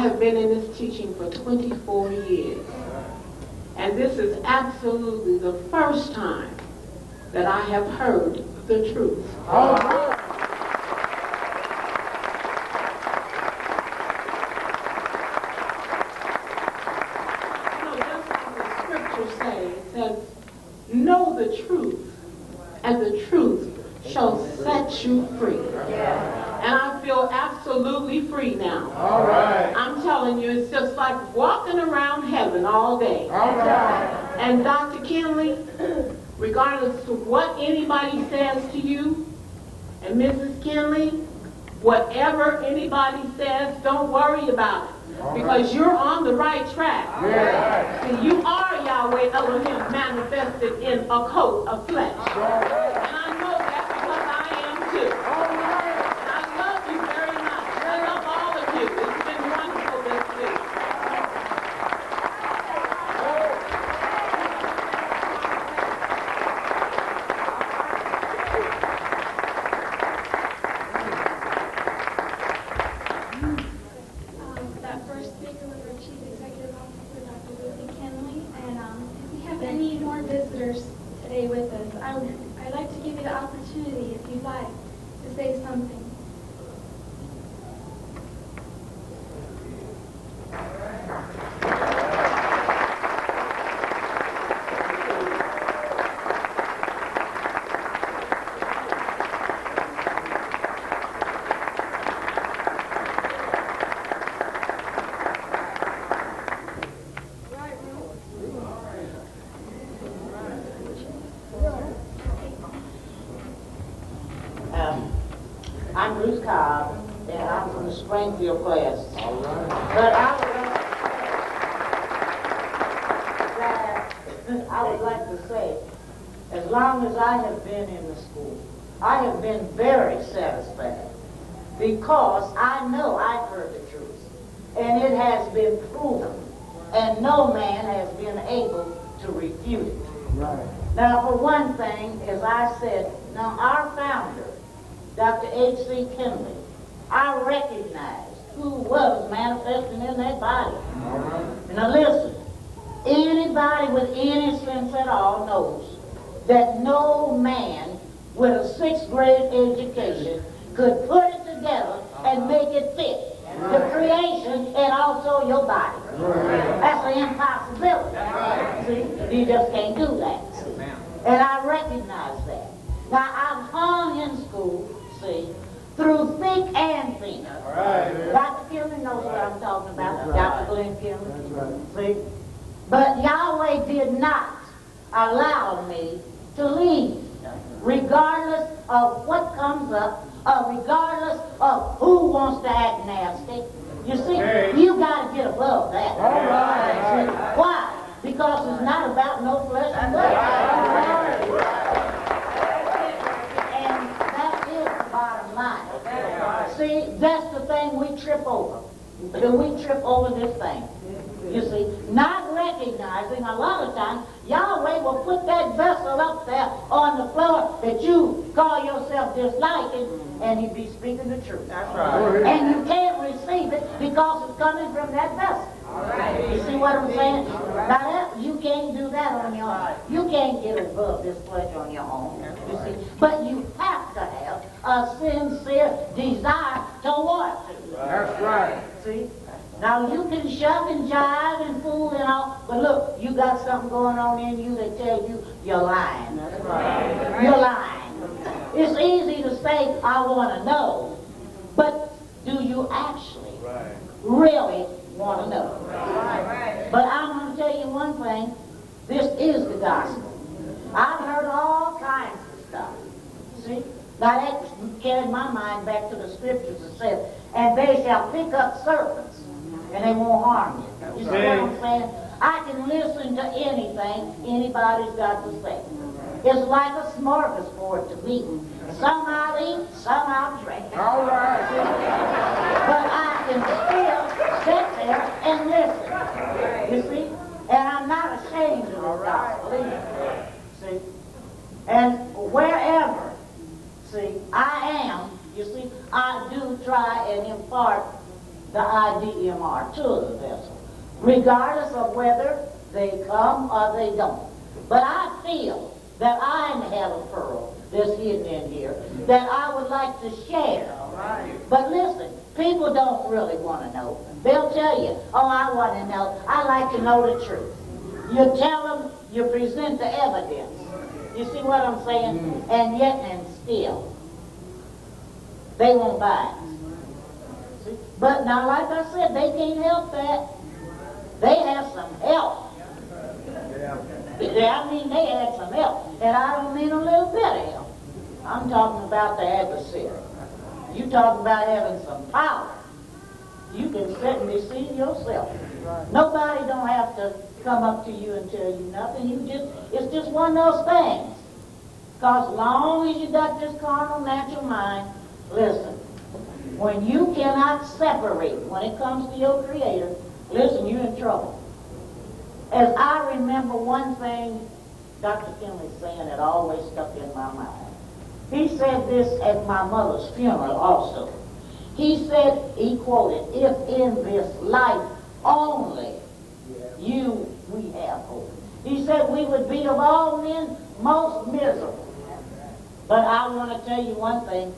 have been in this teaching for 24 years. And this is absolutely the first time that I have heard the truth. All right. Know the truth, and the truth shall set you free. And I feel absolutely free now. All right. I'm telling you, it's just like walking around heaven all day. All right. And Dr. Kinley, regardless of what anybody says to you, and Mrs. Kinley, whatever anybody says, don't worry about it. Because you're on the right track. Yeah. See, you are Yahweh Elohim manifested in a coat of flesh. And I know that because I am too. And I love you very much. I love all of you. It's been wonderful this week. That first speaker was our Chief Executive Officer, Dr. Ruth Kinley, and if we have any more visitors today with us, I'd like to give you the opportunity, if you'd like, to say something. I'm Ruth Cobb, and I'm from the Springfield class. All right. But I would like to say, as long as I have been in the school, I have been very satisfied because I know I've heard the truth, and it has been proven, and no man has been able to refute it. Right. Now, for one thing, as I said, now our founder, Dr. H.C. Kinley, I recognized who was manifesting in that body. All right. Now listen, anybody with any sense at all knows that no man with a 6th grade education could put it together and make it fit the creation and also your body. Right. That's an impossibility. Right. See, you just can't do that. And I recognize that. Now, I've hung in school, see, through thick and thin. All right. Dr. Kinley knows what I'm talking about. That's right. Dr. Glenn Kinley. That's right. See? But Yahweh did not allow me to leave, regardless of what comes up, or regardless of who wants to act nasty. You see, Okay. you got to get above that. All right. See? Why? Because it's not about no flesh and blood. And that is the bottom line. See, that's the thing we trip over. We trip over this thing. You see, not recognizing a lot of times Yahweh will put that vessel up there on the floor that you call yourself disliking, and he'd be speaking the truth. That's right. And you can't receive it because it's coming from that vessel. You see what I'm saying? Now you can't do that on your own. You can't get above this flesh on your own. You see, but you have to have a sincere desire towards it. That's right. See? Now you can shove and jive and fool and all, but look, you got something going on in you that tells you you're lying. That's right. You're lying. It's easy to say, I want to know, but do you actually really want to know? But I'm going to tell you one thing, this is the gospel. I've heard all kinds of stuff. See? Now that carried my mind back to the scriptures that says, and they shall pick up serpents, and they won't harm you. You see what I'm saying? I can listen to anything anybody's got to say. It's like a smorgasbord to me. Some I'll eat, some I'll drink. All right. But I can still sit there and listen. You see? And I'm not ashamed of the gospel either. See? And wherever, see, I am, you see, I do try and impart the IDMR to the vessel, regardless of whether they come or they don't. But I feel that I have a pearl that's hidden in here that I would like to share. But listen, people don't really want to know. They'll tell you, oh, I want to know. I like to know the truth. You tell them, you present the evidence. You see what I'm saying? And yet and still, they won't buy it. See? But now, like I said, they can't help that. They have some help. I mean, they had some help. And I don't mean a little bit of help. I'm talking about the adversary. You talking about having some power. You can sit and deceive yourself. Nobody don't have to come up to you and tell you nothing. It's just one of those things. Because as long as you got this carnal, natural mind, listen, when you cannot separate when it comes to your Creator, listen, you're in trouble. As I remember one thing Dr. Kinley saying that always stuck in my mind. He said this at my mother's funeral also. He said, he quoted, if in this life only we have hope. He said we would be of all men most miserable. But I want to tell you one thing.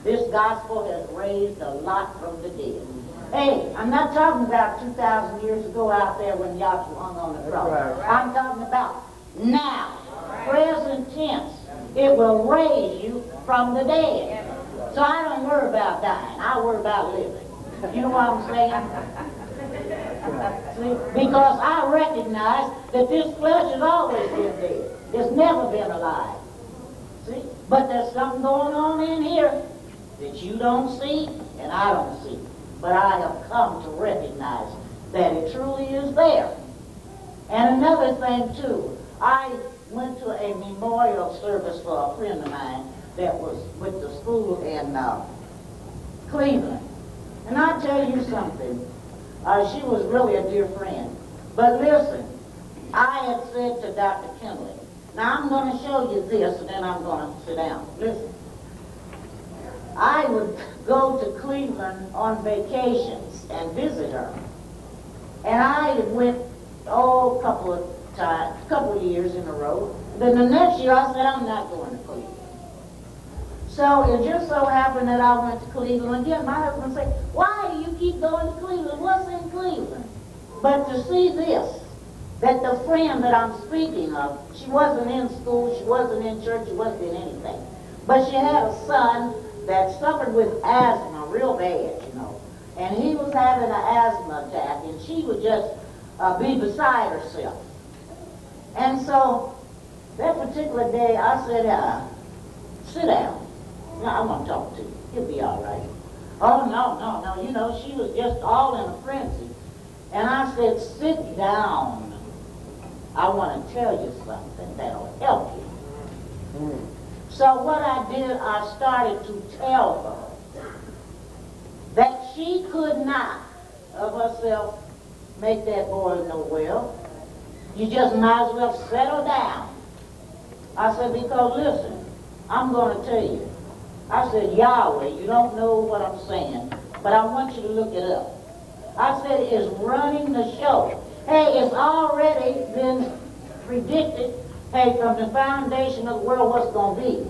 This gospel has raised a lot from the dead. Hey, I'm not talking about 2,000 years ago out there when Yahshua hung on the cross. I'm talking about now, present tense. It will raise you from the dead. So I don't worry about dying. I worry about living. You know what I'm saying? See? Because I recognize that this flesh has always been dead. It's never been alive. See? But there's something going on in here that you don't see and I don't see. But I have come to recognize that it truly is there. And another thing, too, I went to a memorial service for a friend of mine that was with the school in Cleveland. And I'll tell you something. She was really a dear friend. But listen, I had said to Dr. Kinley, now I'm going to show you this and then I'm going to sit down. Listen. I would go to Cleveland on vacations and visit her. And I went, a couple of years in a row. Then the next year I said, I'm not going to Cleveland. So it just so happened that I went to Cleveland again. My husband said, why do you keep going to Cleveland? What's in Cleveland? But to see this, that the friend that I'm speaking of, she wasn't in school, she wasn't in church, she wasn't in anything. But she had a son that suffered with asthma real bad, you know. And he was having an asthma attack, and she would just be beside herself. And so that particular day, I said, sit down. Now, I want to talk to you. You'll be all right. Oh, no. You know, she was just all in a frenzy. And I said, sit down. I want to tell you something that'll help you. So what I did, I started to tell her that she could not of herself make that boy know well. You just might as well settle down. I said, because listen, I'm going to tell you. I said, Yahweh, you don't know what I'm saying, but I want you to look it up. I said, it's running the show. Hey, it's already been predicted, hey, from the foundation of the world what's going to be.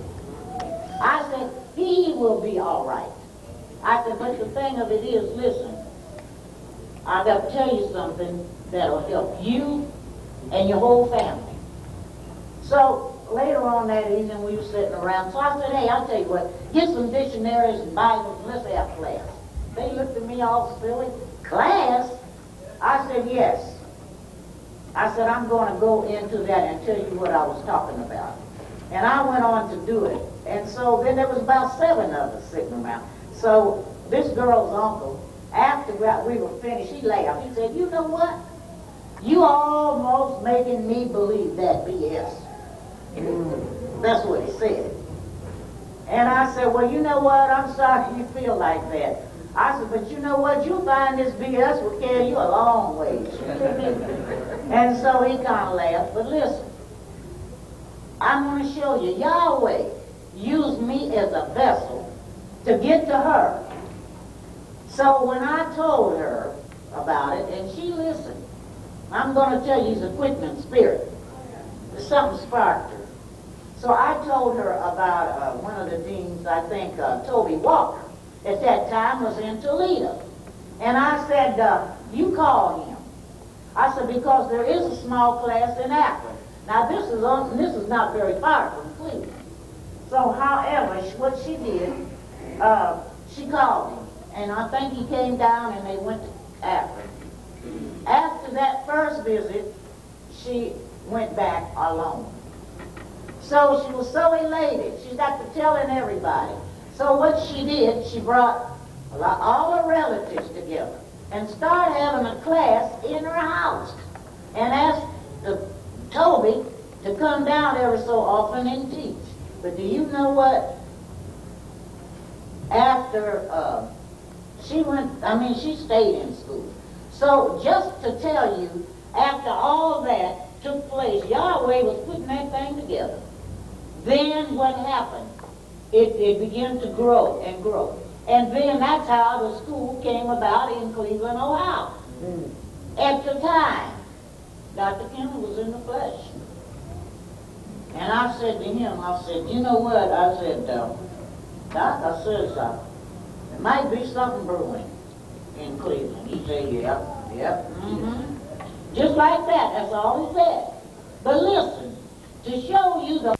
I said, he will be all right. I said, but the thing of it is, listen, I got to tell you something that'll help you and your whole family. So later on that evening, we were sitting around. So I said, hey, I'll tell you what, get some dictionaries and Bibles and let's have class. They looked at me all silly. Class? I said, yes. I said, I'm going to go into that and tell you what I was talking about. And I went on to do it. And so then there was about 7 of us sitting around. So this girl's uncle, after we were finished, he laughed. He said, you know what? You almost making me believe that BS. That's what he said. And I said, well, you know what? I'm sorry you feel like that. I said, but you know what? You'll find this BS will carry you a long ways. And so he kind of laughed. But listen, I'm going to show you. Yahweh used me as a vessel to get to her So when I told her about it, and she listened, I'm going to tell you, he's a quickening spirit. Something sparked her. So I told her about one of the deans, I think Toby Walker, at that time was in Toledo. And I said, you call him. I said, because there is a small class in Akron. Now this is not very far from Cleveland. So however, what she did, she called him. And I think he came down and they went to Akron. After that first visit, she went back alone. So she was so elated. She got to telling everybody. So what she did, she brought all her relatives together and started having a class in her house and asked Toby to come down every so often and teach. But do you know what? After she stayed in school. So just to tell you, after all that took place, Yahweh was putting that thing together. Then what happened? It began to grow and grow. And then that's how the school came about in Cleveland, Ohio. At the time, Dr. Kenner was in the flesh. And I said to him, I said, you know what? I said, Doc, I said, there might be something brewing in Cleveland. He said, yep. Just like that. That's all he said. But listen, to show you the